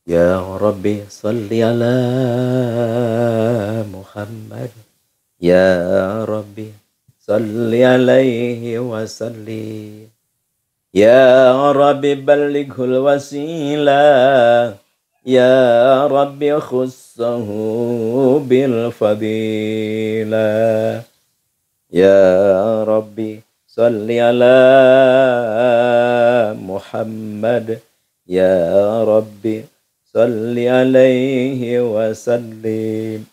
Ya Rabbi salli ala Muhammad. Ya Rabbi salli alaihi wa sallim. Ya Rabbi ballighul wasilah. Ya Rabbi khussahu bil fadilah. Ya Rabbi salli ala Muhammad. Ya Rabbi salli alaihi wa sallim.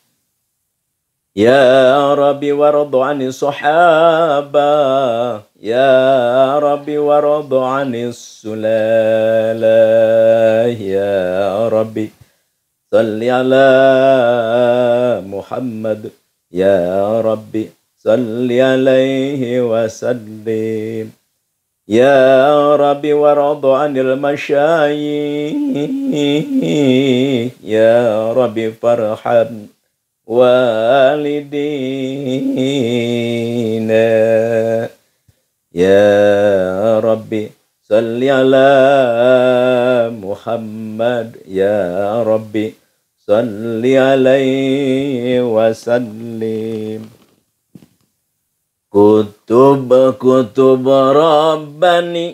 Ya Rabbi waradu ani sahaba. Ya Rabbi waradu ani sulala. Ya Rabbi salli ala Muhammad. Ya Rabbi salli alaihi wa sallim. Ya Rabbi waradu anil masyayikh. Ya Rabbi farham walidina. Ya Rabbi salli ala Muhammad. Ya Rabbi salli alaihi wa sallim. Kutub Rabbani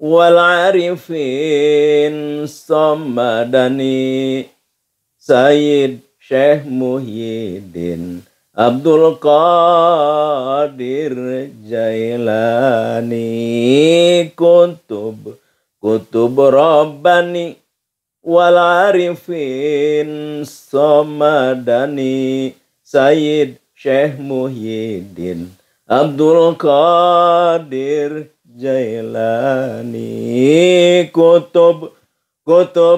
wal arifin samadani. Sayyid Syekh Muhyiddin Abdul Qadir Jailani. Kutub Rabbani wal arifin samadani. Sayyid Syekh Muhyiddin Abdul Qadir Jailani. Kutub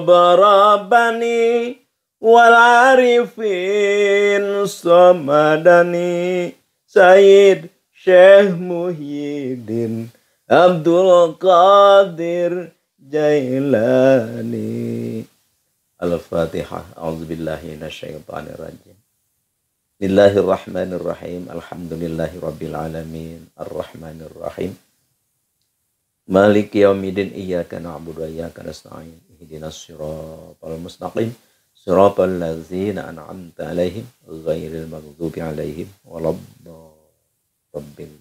Rabbani wal arifin samadani. Sayyid Syekh Muhyiddin Abdul Qadir Jailani. Al-Fatihah. A'udzubillahi minasyaitonir rajim. Bismillahirrahmanirrahim. Alhamdulillahi rabbil alamin. Arrahmanirrahim. Maliki yaumiddin. Iyyaka na'budu wa iyyaka nasta'in. Ihdinas siratal mustaqim. Siratal ladzina an'amta 'alaihim ghairil maghdubi 'alaihim waladdallin.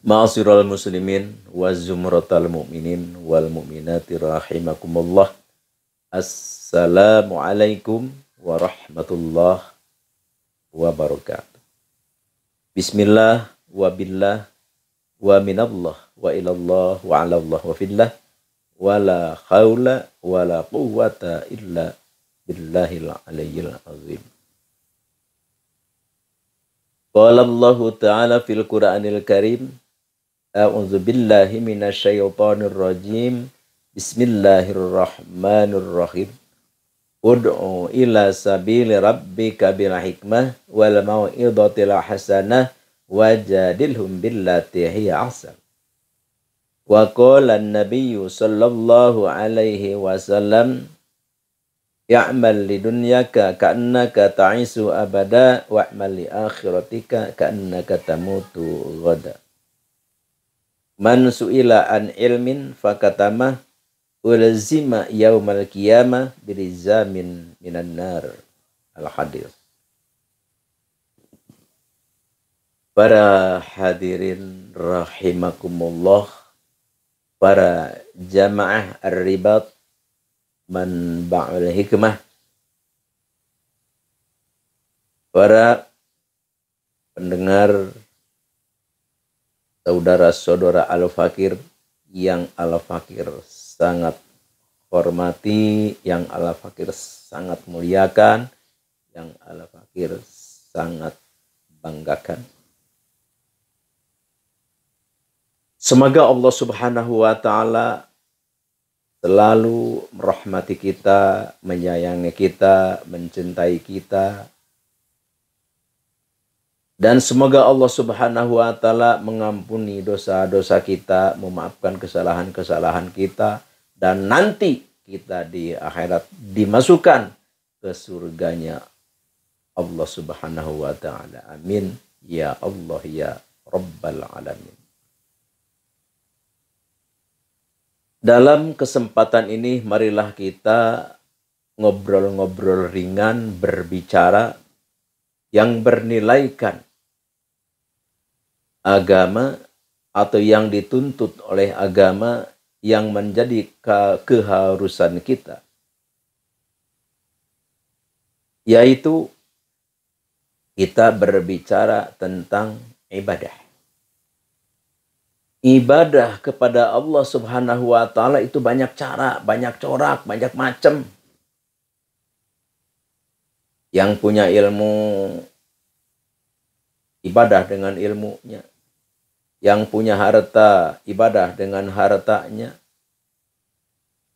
Ma'asyiral muslimin wa zumratal mu'minin wal mu'minati rahimakumullah. Assalamualaikum warahmatullahi wabarakatuh. Bismillah wa billah wa minallah wa ilallah wa ala Allah wa fillah wa la khawla wa la quwwata illa billahil aliyyil azim. Qala Allah ta'ala fil Qur'anil Karim. A'udzu billahi minasyaitonir rajim. Bismillahirrahmanirrahim. Ud'u ila sabili rabbika bil hikmah wal mau'izatil hasanah wajadilhum billati hiya ahsan. Wa qala an-nabiyyu sallallahu alaihi wasallam ya'mal lidunyaka ka'annaka ta'isu abada wa'mal li akhiratika ka'annaka tamutu ghada. Man su'ila an ilmin fakatamah ulazima yaumal qiyamah birizamin minan nar. Al-hadis. Para hadirin rahimakumullah, para jamaah ar-ribat manba'ul hikmah, para pendengar saudara-saudara Al-Fakir yang Al-Fakir sangat hormati, yang Al-Fakir sangat muliakan, yang Al-Fakir sangat banggakan. Semoga Allah Subhanahu wa ta'ala selalu merahmati kita, menyayangi kita, mencintai kita. Dan semoga Allah Subhanahu wa ta'ala mengampuni dosa-dosa kita, memaafkan kesalahan-kesalahan kita, dan nanti kita di akhirat dimasukkan ke surganya Allah Subhanahu wa ta'ala. Amin. Ya Allah ya Rabbal Alamin. Dalam kesempatan ini marilah kita ngobrol-ngobrol ringan, berbicara yang bernilaikan agama atau yang dituntut oleh agama yang menjadi keharusan kita, yaitu kita berbicara tentang ibadah. Ibadah kepada Allah Subhanahu wa Ta'ala itu banyak cara, banyak corak, banyak macam. Yang punya ilmu ibadah dengan ilmunya, yang punya harta ibadah dengan hartanya,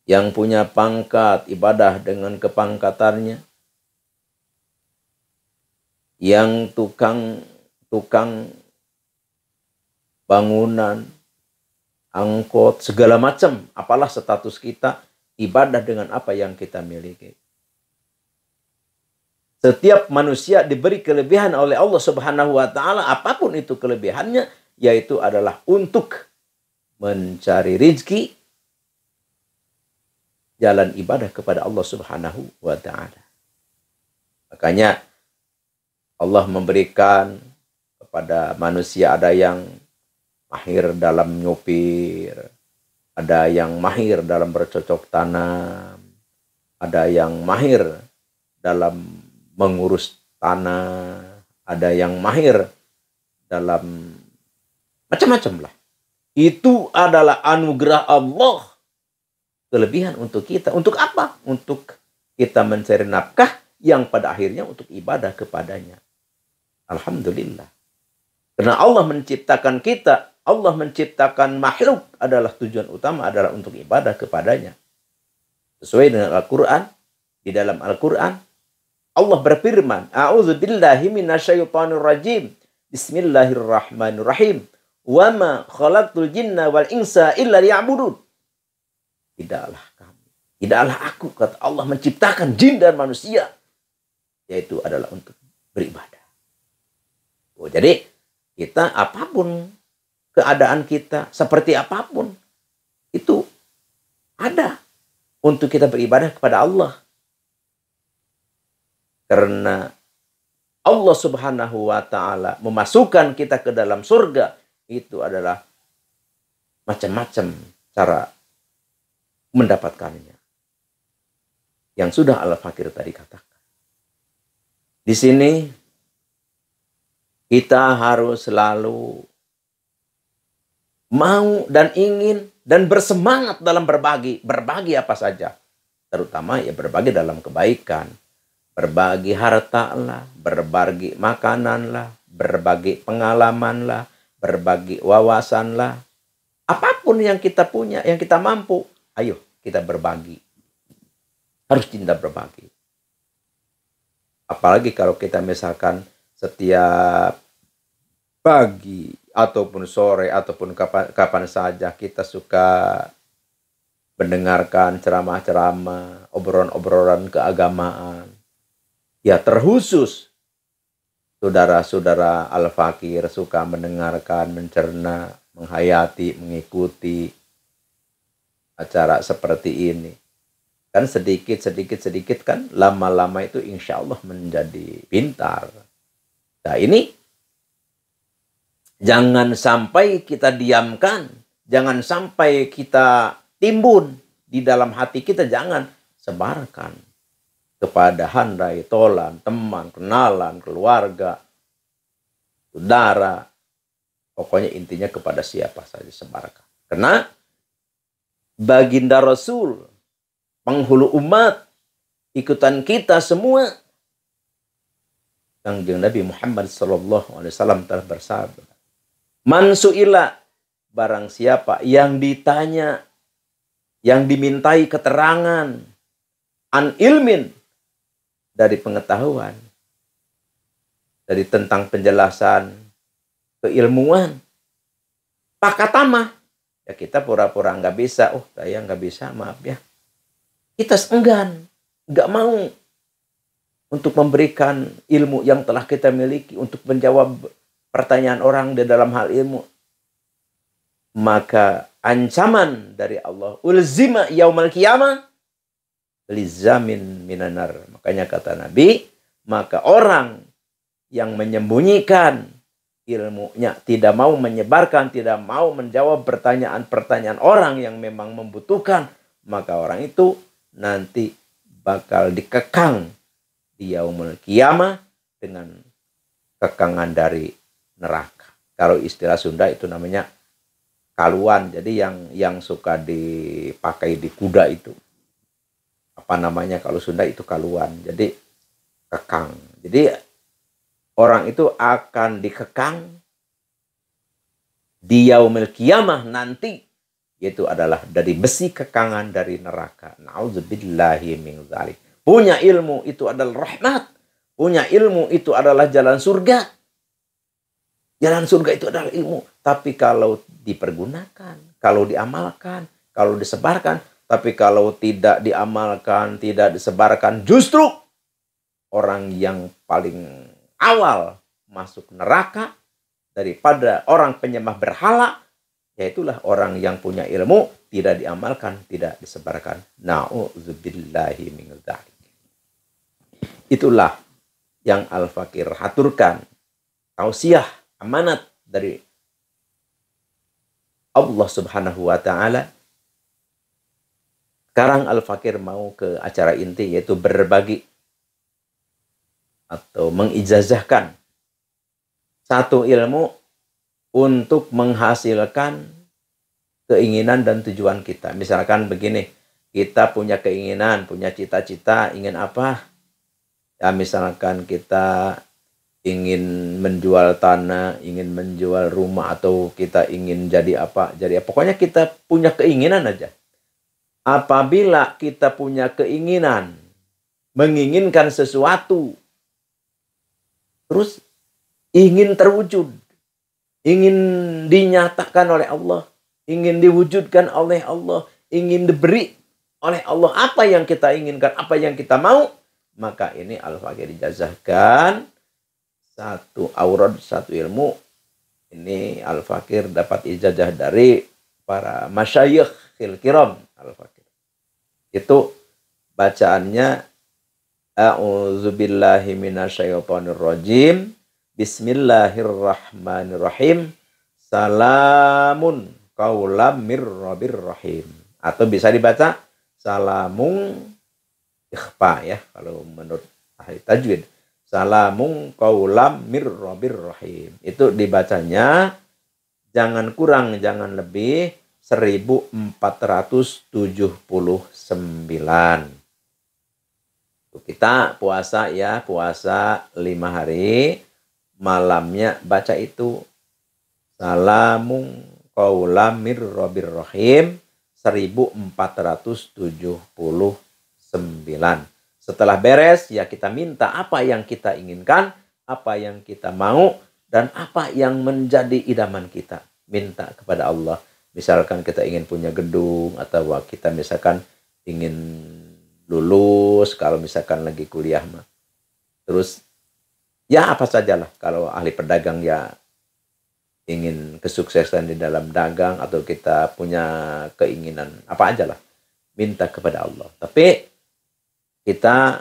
yang punya pangkat ibadah dengan kepangkatannya, yang tukang bangunan, angkot, segala macam, apalah status kita, ibadah dengan apa yang kita miliki. Setiap manusia diberi kelebihan oleh Allah Subhanahu wa Ta'ala, apapun itu kelebihannya, yaitu adalah untuk mencari rizki, jalan ibadah kepada Allah Subhanahu wa Ta'ala. Makanya Allah memberikan kepada manusia, ada yang mahir dalam nyupir, ada yang mahir dalam bercocok tanam, ada yang mahir dalam mengurus tanah, ada yang mahir dalam macam-macam lah. Itu adalah anugerah Allah, kelebihan untuk kita. Untuk apa? Untuk kita mencari nafkah yang pada akhirnya untuk ibadah kepadanya. Alhamdulillah. Karena Allah menciptakan kita, Allah menciptakan makhluk adalah tujuan utama adalah untuk ibadah kepadanya. Sesuai dengan Al-Quran, di dalam Al-Quran, Allah berfirman, A'udzubillahi minasyaitonir rajim. Bismillahirrahmanirrahim. Wa ma khalaqtul jinna wal insa illa liya'budun. Tidaklah kami, tidaklah aku, kata Allah, menciptakan jin dan manusia, yaitu adalah untuk beribadah. Oh, jadi kita apapun keadaan kita, seperti apapun, itu ada untuk kita beribadah kepada Allah. Karena Allah Subhanahu wa Ta'ala memasukkan kita ke dalam surga, itu adalah macam-macam cara mendapatkannya. Yang sudah Al-Fakir tadi katakan. Di sini kita harus selalu mau dan ingin dan bersemangat dalam berbagi. Berbagi apa saja. Terutama ya berbagi dalam kebaikan. Berbagi harta lah, berbagi makanan lah, berbagi pengalaman lah, berbagi wawasan lah. Apapun yang kita punya, yang kita mampu, ayo kita berbagi. Harus cinta berbagi. Apalagi kalau kita misalkan setiap pagi ataupun sore ataupun kapan saja kita suka mendengarkan ceramah-ceramah, obrolan-obrolan keagamaan. Ya terkhusus saudara-saudara Al-Fakir suka mendengarkan, mencerna, menghayati, mengikuti acara seperti ini. Kan sedikit kan lama-lama itu insya Allah menjadi pintar. Nah ini jangan sampai kita diamkan, jangan sampai kita timbun di dalam hati kita, jangan sebarkan kepada handai, tolan, teman, kenalan, keluarga, saudara. Pokoknya intinya kepada siapa saja sebarkan. Karena baginda Rasul, penghulu umat, ikutan kita semua, Kangjeng Nabi Muhammad SAW telah bersabda, Man su'ila, barang siapa yang ditanya, yang dimintai keterangan, an ilmin, dari pengetahuan, dari tentang penjelasan keilmuan, pakatama, ya kita pura-pura nggak bisa, oh saya nggak bisa, maaf ya. Kita enggan, nggak mau untuk memberikan ilmu yang telah kita miliki, untuk menjawab pertanyaan orang di dalam hal ilmu. Maka ancaman dari Allah. Ulzima yaumal qiyamah lizamin minanar. Makanya kata Nabi, maka orang yang menyembunyikan ilmunya, tidak mau menyebarkan, tidak mau menjawab pertanyaan-pertanyaan orang yang memang membutuhkan, maka orang itu nanti bakal dikekang di yaumul qiyamah dengan kekangan dari neraka. Kalau istilah Sunda itu namanya kaluan. Jadi yang suka dipakai di kuda itu, apa namanya kalau Sunda itu kaluan. Jadi kekang. Jadi orang itu akan dikekang di yaumil qiyamah nanti, yaitu adalah dari besi kekangan dari neraka. Nauzubillahi min dzalik. Punya ilmu itu adalah rahmat. Punya ilmu itu adalah jalan surga. Jalan surga itu adalah ilmu. Tapi kalau dipergunakan, kalau diamalkan, kalau disebarkan, tapi kalau tidak diamalkan, tidak disebarkan, justru orang yang paling awal masuk neraka daripada orang penyembah berhala, yaitulah orang yang punya ilmu, tidak diamalkan, tidak disebarkan. Na'udzubillahi min dzalik. Itulah yang Al-Fakir haturkan. Tausiah, amanat dari Allah Subhanahu wa Ta'ala. Sekarang Al-Fakir mau ke acara inti, yaitu berbagi atau mengijazahkan satu ilmu untuk menghasilkan keinginan dan tujuan kita. Misalkan begini, kita punya keinginan, punya cita-cita, ingin apa? Ya misalkan kita ingin menjual tanah, ingin menjual rumah, atau kita ingin jadi apa, pokoknya kita punya keinginan aja. Apabila kita punya keinginan, menginginkan sesuatu, terus ingin terwujud, ingin dinyatakan oleh Allah, ingin diwujudkan oleh Allah, ingin diberi oleh Allah apa yang kita inginkan, apa yang kita mau, maka ini Al-Fakir dijazahkan satu aurad, satu ilmu. Ini Al-Fakir dapat ijazah dari para masyayikhil kiram. Al-Fakir itu bacaannya a'udzubillahi minasyaitonirrajim, bismillahirrahmanirrahim, salamun qaulam mir rabbir rahim. Atau bisa dibaca salamun ikhfa ya kalau menurut ahli tajwid. Salamun qaulam mir rabbir rahim. Itu dibacanya jangan kurang, jangan lebih 1479. Kita puasa ya, puasa 5 hari, malamnya baca itu salamun qaulam mir rabbir rahim 1479. Setelah beres ya kita minta apa yang kita inginkan, apa yang kita mau, dan apa yang menjadi idaman kita. Minta kepada Allah. Misalkan kita ingin punya gedung, atau kita misalkan ingin lulus kalau misalkan lagi kuliah mah. Terus ya apa sajalah, kalau ahli pedagang ya ingin kesuksesan di dalam dagang, atau kita punya keinginan apa aja lah, minta kepada Allah. Tapi kita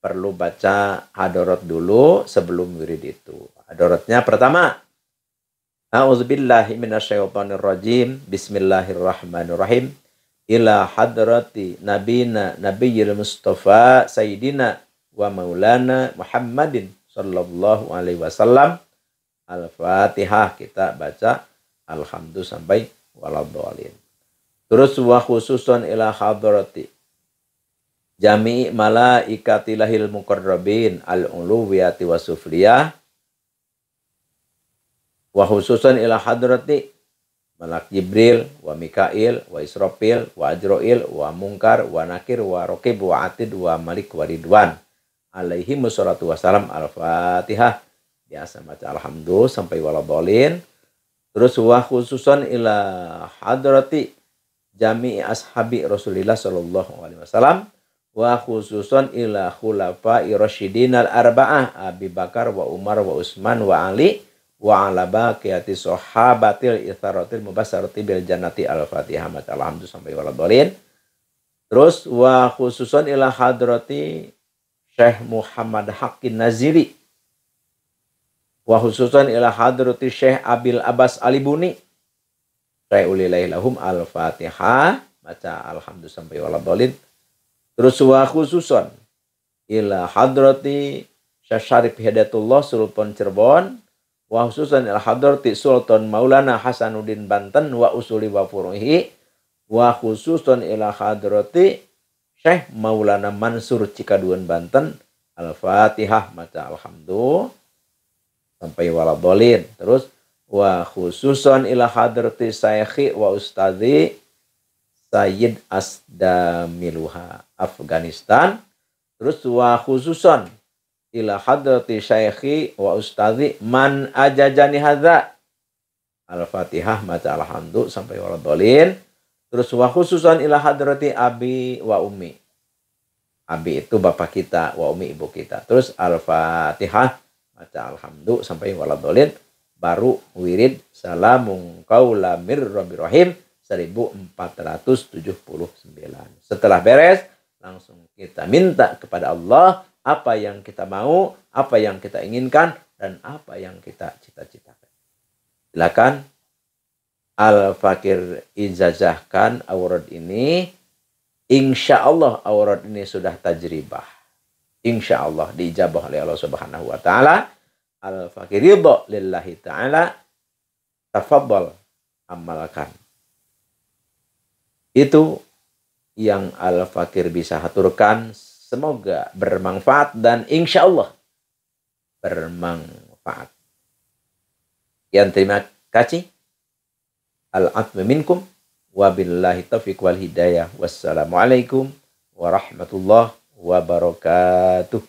perlu baca hadarat dulu sebelum wirid itu. Hadaratnya pertama, a'udzubillahi minasyaitonirrajim, bismillahirrahmanirrahim, ila hadrati nabina nabiyil mustafa sayyidina wa maulana Muhammadin sallallahu alaihi wasallam. Al-Fatihah kita baca alhamdulillah sampai waladhdallin. Terus wa khususan ila hadrati jami'i malaikatilahil muqarrabin al-uluwiyati wa sufliyah wa khususan ila hadrati malak Jibril wa Mikail wa Israfil wa Ajroil wa Munkar wa Nakir wa Raqib wa Atid wa Malik wa Ridwan alaihi wassalatu wassalam. Al-Fatihah biasa baca alhamdulillah sampai waladhdallin. Terus wa khususan ila hadrati jami'i ashabi Rasulillah sallallahu alaihi wasallam wa khususan ila khulafa'i rasyidin al-arba'ah Abi Bakar wa Umar wa Utsman wa Ali wa ala baqiyati sahabatil itsaratil mubasyarati bil jannati al-Fatihah alhamdu sampai waladhdallin. Terus wa khususan ila hadrati Syekh Muhammad Haqqin Naziri wa khususan ila hadrati Syekh Abil Abbas Alibuni Ra'ulillahi lahum al-Fatihah baca alhamdu sampai waladhdallin. Terus wa khususan ila hadrati Syekh Syarif Hidayatullah Sultan Cirebon wa khususan ila hadrati Sultan Maulana Hasanuddin Banten wa usuli wa furuhi wa khususan ila hadrati Syekh Maulana Mansur Cikaduan Banten al-Fatihah baca alhamdu sampai waladhdallin. Terus wa khususan ila hadrati Syekhi wa Ustadzi Sayyid Asdamiluha Afghanistan. Terus wa khususan ila hadrati Syekhi wa Ustadzi man ajajani hadza al-Fatihah baca alhamdu sampai waladhdallin. Terus wa khususan ila hadrati abi wa ummi. Abi itu bapak kita, wa ummi ibu kita. Terus al-Fatihah baca alhamdu sampai waladhdallin. Baru wirid salamun qaula mir rabbir rahim 1479. Setelah beres langsung kita minta kepada Allah apa yang kita mau, apa yang kita inginkan, dan apa yang kita cita-citakan. Silakan Al-Fakir ijazahkan awrad ini. Insya Allah awrad ini sudah tajribah. Insya Allah diijabah oleh Allah Subhanahu wa Ta'ala. Al-Fakir ridha lillahi ta'ala. Tafadhal amalkan. Itu yang Al-Fakir bisa haturkan. Semoga bermanfaat dan insya Allah bermanfaat. Yang terima kasih. Al-'afwu minkum. Wabillahi taufiq wal hidayah. Wassalamualaikum warahmatullahi wabarakatuh.